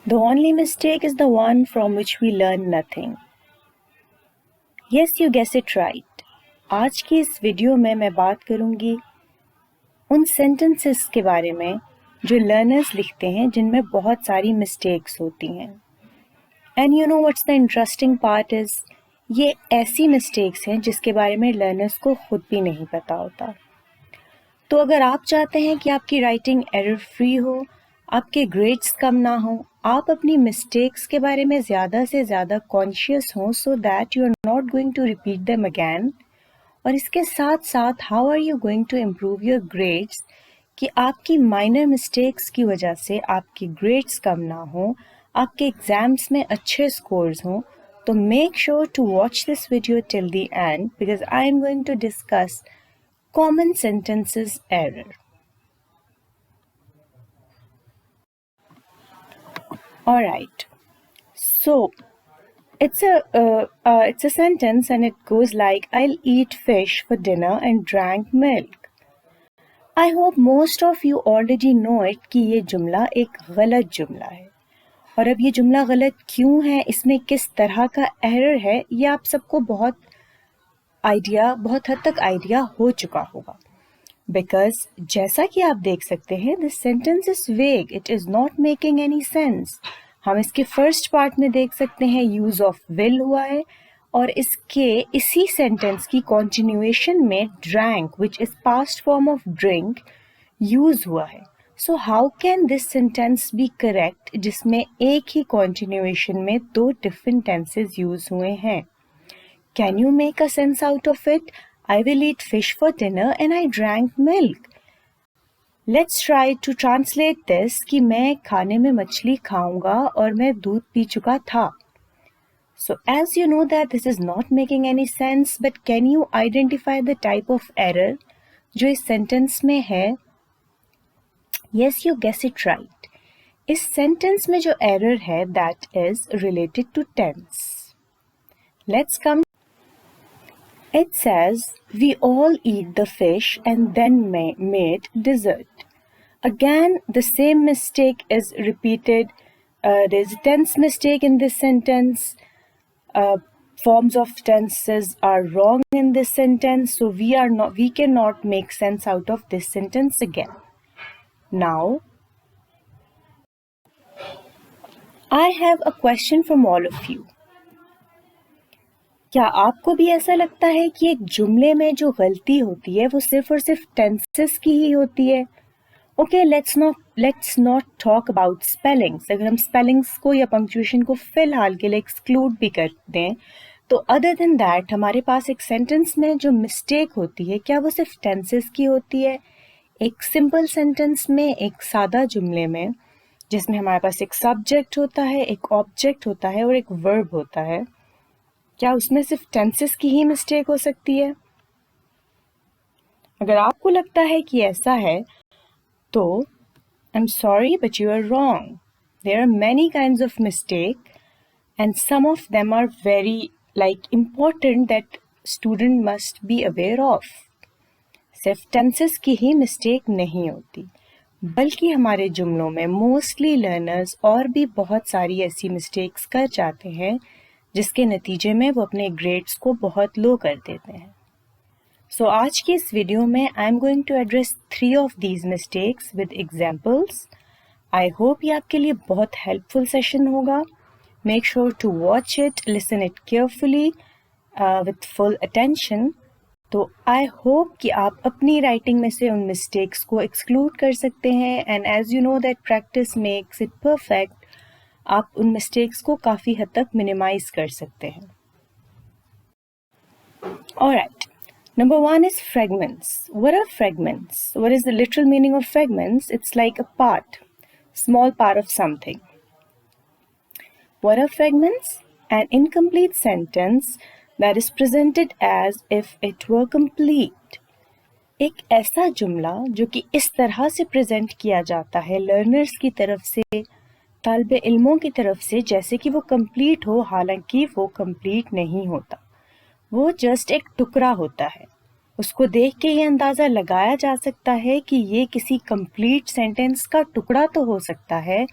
The only mistake is the one from which we learn nothing. Yes, you guess it right. आज की इस video में मैं बात करूंगी उन सेंटेंसेस के बारे में जो लर्नर्स लिखते हैं जिनमें बहुत सारी मिस्टेक्स होती हैं. And you know what's the interesting part is, ये ऐसी मिस्टेक्स हैं जिसके बारे में लर्नर्स को खुद भी नहीं पता होता. तो अगर आप चाहते हैं कि आपकी राइटिंग एरर फ्री हो, आपके ग्रेड्स कम ना हो, आप अपनी मिस्टेक्स के बारे में ज़्यादा से ज़्यादा कॉन्शियस हों so that you are not going to repeat them again, और इसके साथ साथ how are you going to improve your grades कि आपकी माइनर मिस्टेक्स की वजह से आपकी ग्रेड्स कम ना हो, आपके एग्ज़ाम्स में अच्छे स्कोर्स हों, तो make sure to watch this video till the end because I am going to discuss common sentences error. All right. So it's a sentence and it goes like, I'll eat fish for dinner and drank milk. I hope most of you already know it कि ये जुमला एक गलत जुमला है. और अब ये जुमला गलत क्यों है, इसमें किस तरह का एरर है, ये आप सबको बहुत हद तक आइडिया हो चुका होगा. बिकॉज जैसा कि आप देख सकते हैं, दिस सेंटेंस इज वेग, it is not making any sense. हम इसके फर्स्ट पार्ट में देख सकते हैं यूज ऑफ विल हुआ है, और इसके इसी सेंटेंस की कॉन्टिन्यूएशन में drank which is past form of drink use हुआ है. So how can this sentence be correct जिसमें एक ही कॉन्टिन्यूएशन में दो डिफरेंट टेंसेस यूज हुए हैं? Can you make a sense out of it? I will eat fish for dinner and I drank milk. Let's try to translate this कि मैं खाने में मछली खाऊंगा और मैं दूध पी चुका था. So as you know that this is not making any sense, but can you identify the type of error जो इस sentence में है? Yes, you guess it right. इस sentence में जो error है that is related to tense. Let's come. It says, we all eat the fish and then made dessert. Again, the same mistake is repeated. There's a tense mistake in this sentence. Forms of tenses are wrong in this sentence, so we cannot make sense out of this sentence again. Now, I have a question from all of you. क्या आपको भी ऐसा लगता है कि एक जुमले में जो गलती होती है वो सिर्फ और सिर्फ टेंसेस की ही होती है? Okay, let's not talk about spellings. अगर हम स्पेलिंग्स को या पंक्चुएशन को फिलहाल के लिए एक्सक्लूड भी कर दें, तो अदर देन दैट हमारे पास एक सेंटेंस में जो मिस्टेक होती है, क्या वो सिर्फ टेंसेस की होती है? एक सिंपल सेंटेंस में, एक सादा जुमले में, जिसमें हमारे पास एक सब्जेक्ट होता है, एक ऑब्जेक्ट होता है और एक वर्ब होता है, क्या उसमें सिर्फ टेंसेस की ही मिस्टेक हो सकती है? अगर आपको लगता है कि ऐसा है, तो I am sorry but you are wrong. There are many kinds of mistake and some of them are very important that student must be aware of. सिर्फ टेंसेस की ही मिस्टेक नहीं होती, बल्कि हमारे जुमलों में मोस्टली लर्नर्स और भी बहुत सारी ऐसी मिस्टेक्स कर जाते हैं जिसके नतीजे में वो अपने ग्रेड्स को बहुत लो कर देते हैं. सो आज की इस वीडियो में I am going to address 3 of these mistakes with examples. I hope ये आपके लिए बहुत हेल्पफुल सेशन होगा. Make sure to watch it, listen it carefully with full attention. तो आई होप कि आप अपनी राइटिंग में से उन मिस्टेक्स को एक्सक्लूड कर सकते हैं, and as you know that practice makes it perfect, आप उन मिस्टेक्स को काफ़ी हद तक मिनिमाइज कर सकते हैं. Alright, number 1 is fragments. What are fragments? What is the literal meaning of fragments? It's like a part, small part of something. What are fragments? An incomplete sentence that is presented as if it were complete. एक ऐसा जुमला जो कि इस तरह से present किया जाता है लर्नर्स की तरफ से, तालिबे इल्मों की तरफ से, जैसे कि वो कंप्लीट हो, हालांकि वो कंप्लीट नहीं होता. वो जस्ट एक टुकड़ा होता है. उसको देख के ये अंदाज़ा लगाया जा सकता है कि ये किसी कंप्लीट सेंटेंस का टुकड़ा तो हो सकता है,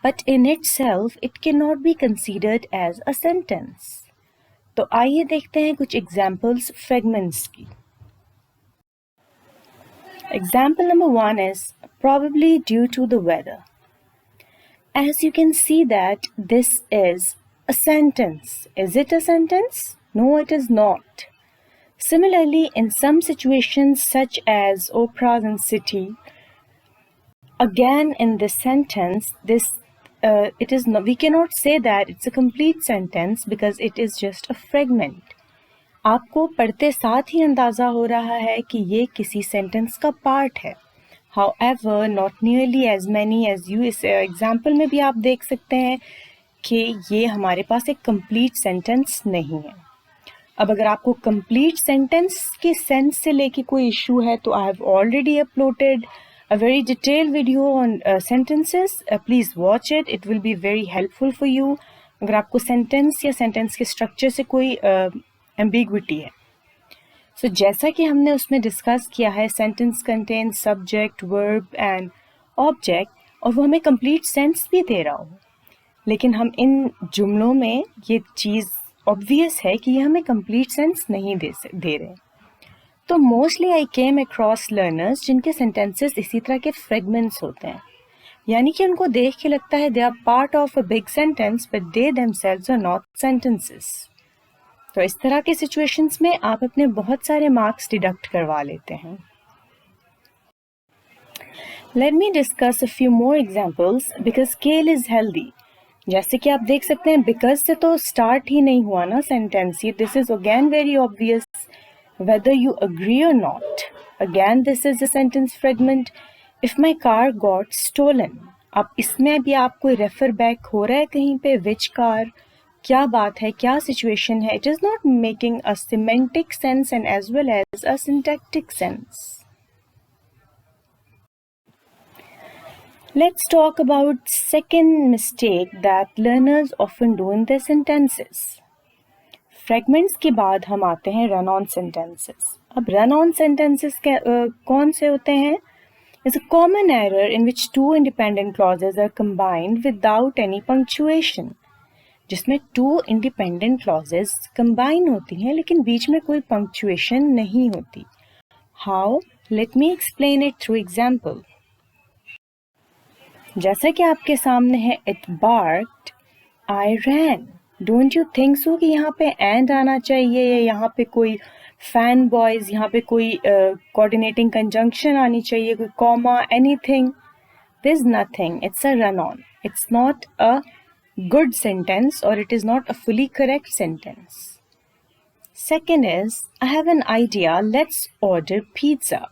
but in itself it cannot be considered as a sentence. तो आइए देखते हैं कुछ examples fragments की. Example number 1 is probably due to the weather. As you can see that this is a sentence. Is it a sentence? No, it is not. Similarly, in some situations such as operas and city, again in this sentence, we cannot say that it's a complete sentence because it is just a fragment. आपको पढ़ते साथ ही अंदाज़ा हो रहा है कि ये किसी सेंटेंस का पार्ट है. However, not nearly as many as you. इस एग्जाम्पल में भी आप देख सकते हैं कि ये हमारे पास एक कंप्लीट सेंटेंस नहीं है. अब अगर आपको कंप्लीट सेंटेंस के सेंस से लेके कोई इशू है तो I have already uploaded a very detailed video on sentences. Please watch it. It will be very helpful for you. अगर आपको सेंटेंस या सेंटेंस के स्ट्रक्चर से कोई एम्बिग्विटी है. सो जैसा कि हमने उसमें डिस्कस किया है, sentence contain subject, verb and object, और वो हमें कंप्लीट सेंस भी दे रहा हो, लेकिन हम इन जुमलों में ये चीज़ ऑब्वियस है कि ये हमें कंप्लीट सेंस नहीं दे रहे. तो mostly I came across learners जिनके सेंटेंसेस इसी तरह के फ्रेगमेंट्स होते हैं, यानी कि उनको देख के लगता है they are part of a big sentence but they themselves are not sentences. तो इस तरह के सिचुएशंस में आप अपने बहुत सारे मार्क्स डिडक्ट करवा लेते हैं. Let me discuss a few more examples because केल इज हेल्दी. जैसे कि आप देख सकते हैं बिकॉज से तो स्टार्ट ही नहीं हुआ ना sentence. This is again very obvious whether you agree or not. Again, this is a sentence fragment. If my car got stolen. अब इसमें भी आपको रेफर बैक हो रहा है कहीं पे, which car, क्या बात है, क्या सिचुएशन है. It is not making a semantic sense and as well as a syntactic sense. Let's talk about second mistake that learners often do in their sentences. Fragments के बाद हम आते हैं रन ऑन सेंटेंसेस. अब run on sentences कौन से होते हैं? It's a common error in which two independent clauses are combined without any punctuation. जिसमें टू इंडिपेंडेंट क्लॉजेज कंबाइन होती हैं लेकिन बीच में कोई पंक्चुएशन नहीं होती. How? Let me explain it through example. जैसा कि आपके सामने है, it barked, I ran. Don't you think so कि यहाँ पे एंड आना चाहिए, या यहाँ पे कोई फैन बॉयज, यहाँ पे कोई कोऑर्डिनेटिंग कंजंक्शन आनी चाहिए, कोई comma, anything? There is nothing. It's a run on. It's not a good sentence और it is not a fully correct sentence. Second is I have an idea, let's order pizza.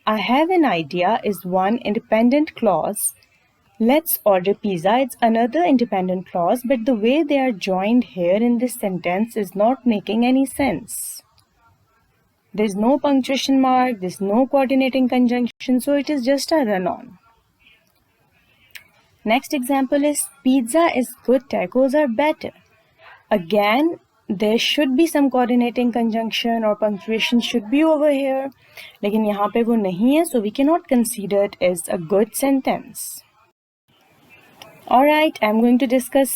I have an idea is one independent clause. Let's order pizza. It's another independent clause, but the way they are joined here in this sentence is not making any sense. There's no punctuation mark, there's no coordinating conjunction, so it is just a run-on. Next example is pizza is good, tacos are better. Again, there should be some coordinating conjunction or punctuation should be over here, लेकिन यहाँ पे वो नहीं है, so we cannot consider it as a good sentence. Alright, I'm going to discuss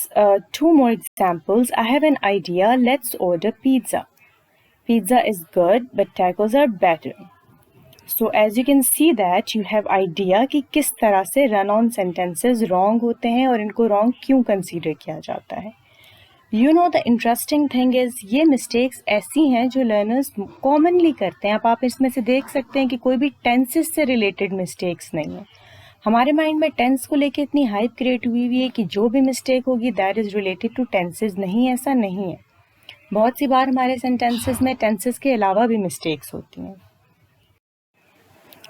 two more examples. I have an idea, let's order pizza. Pizza is good, but tacos are better. So as you can see that you have idea कि किस तरह से run-on sentences wrong होते हैं और इनको wrong क्यों consider किया जाता है. You know the interesting thing is ये mistakes ऐसी हैं जो learners commonly करते हैं. आप इसमें से देख सकते हैं कि कोई भी tenses से related mistakes नहीं है. हमारे माइंड में टेंस को लेके इतनी हाइप क्रिएट हुई है कि जो भी मिस्टेक होगी that is related to tenses. नहीं, ऐसा नहीं है. बहुत सी बार हमारे सेंटेंसेस में टेंसेस के अलावा भी मिस्टेक्स होती हैं.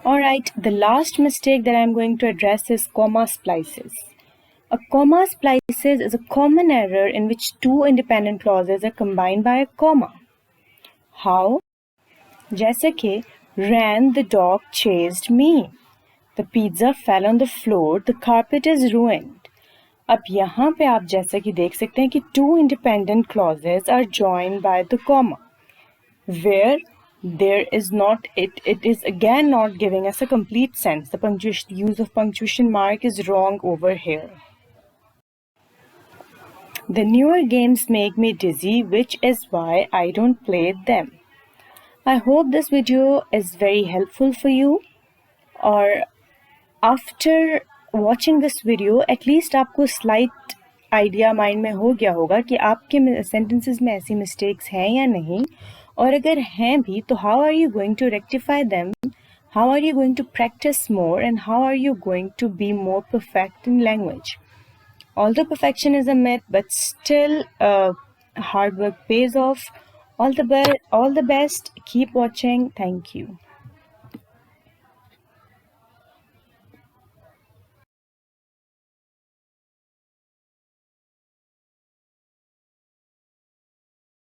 Alright, the last mistake that I am going to address is comma splices. A comma splices is a common error in which two independent clauses are combined by a comma. How? जैसे कि ran, the dog chased me. The pizza fell on the floor, the carpet is ruined. अब यहाँ पे आप जैसा कि देख सकते हैं कि two independent clauses are joined by the comma, where there is not, it is again not giving us a complete sense. The use of punctuation mark is wrong over here. The newer games make me dizzy, which is why I don't play them. I hope this video is very helpful for you. Or after watching this video, at least आपको slight idea mind में हो गया होगा कि आपके sentences में ऐसी mistakes हैं या नहीं, और अगर हैं भी तो how are you going to rectify them, how are you going to practice more, and how are you going to be more perfect in language. Although perfection is a myth, but still hard work pays off. All the best. Keep watching. Thank you.